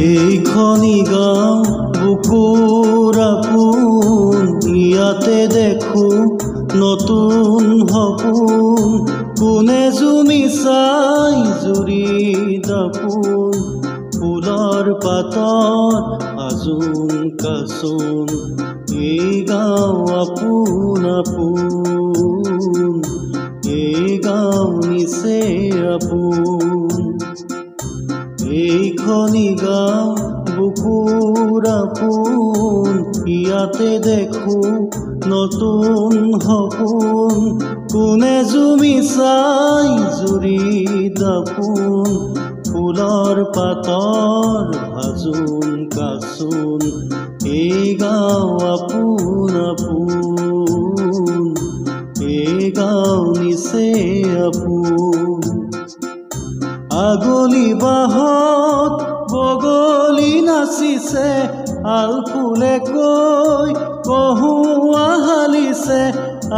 এইখনি গাঁও বুকুৰ আপোন, ইয়াতে দেখো নতুন সপোন। কোনে জুমি চাই জুৰি দাপোন, ফুলৰ পাতত আজোন কাচোন। এই গাঁও আপোন আপোন, এই গাঁও নিচে আপোন। এইখনি গাঁও বুকুৰ আপোন, ইয়াতে দেখো নতুন সপোন। কোনে জুমি চাই জুৰি দাপোন, ফুলৰ পাতৰ ভাজোন কাচোন। এই গাঁও আপোন আপোন, এই গাঁও নিচে আপোন। আগলি বাহত বগলী নাচিছে, আলফুলে কৈ কহুৱা হালিছে।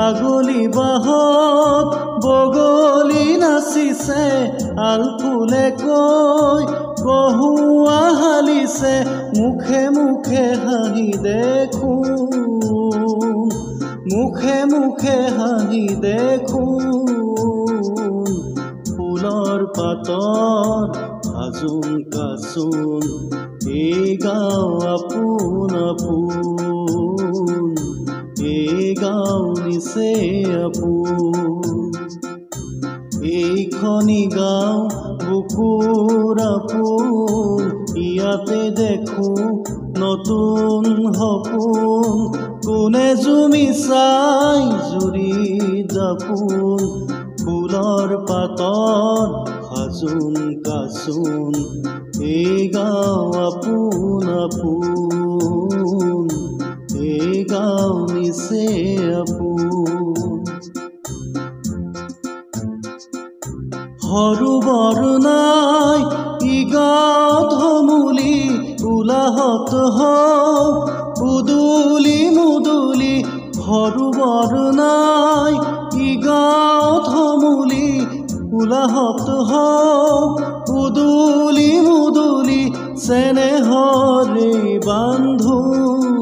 আগলি বাহত বগলী নাচিছে, আলফুলে কৈ কহুৱা হালিছে। মুখে মুখে হাঁহি দেখোন, মুখে মুখে হাঁহি দেখোন। ফুলৰ পাতত ভাজোন কাচোন। এই গাঁও আপোন আপোন, এই গাঁও নিচে আপোন। এইখনি গাঁও বুকুৰ আপোন, ইয়াতে দেখো নতুন সপোন। কোনে জুমি চাই জুৰি দাপোন, ফুলৰ পাতত ভাজোন কাচোন। এই গাঁও আপোন আপোন, এই গাঁও নিচে আপোন। সৰু বৰ নাই ই গাঁৱত সমূলি, উলাহত হও উদুলি মুদুলি। সৰু বৰ নাই ই গাঁৱত সমূলি, উলাহত হও উদুলি মুদুলি। চেনেহৰে বান্ধোন,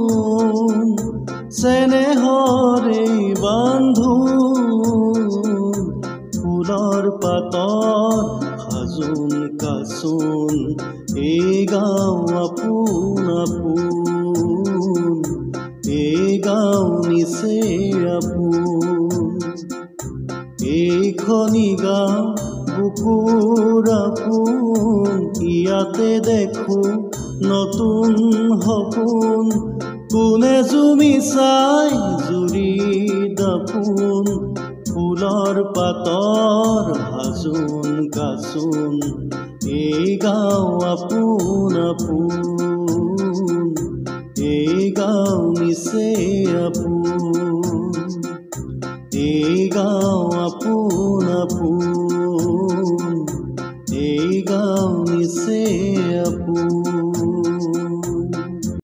চেনেহৰে বান্ধোন। ফুলৰ পাতত ভাজোন কাচোন। এই গাঁও আপোন আপোন, এই গাঁও নিচে আপোন। এইখনি গাঁও বুকুৰ আপোন, ইয়াতে দেখো নতুন সপোন। কোনে জুমি চাই জুৰি দাপোন, ফুলৰ পাতৰ ভাজোন কাচোন। এই গাঁও আপোন আপোন, এই গাঁও নিচে আপোন। এই গাঁও আপোন আপোন, এই গাঁও নিচে আপোন।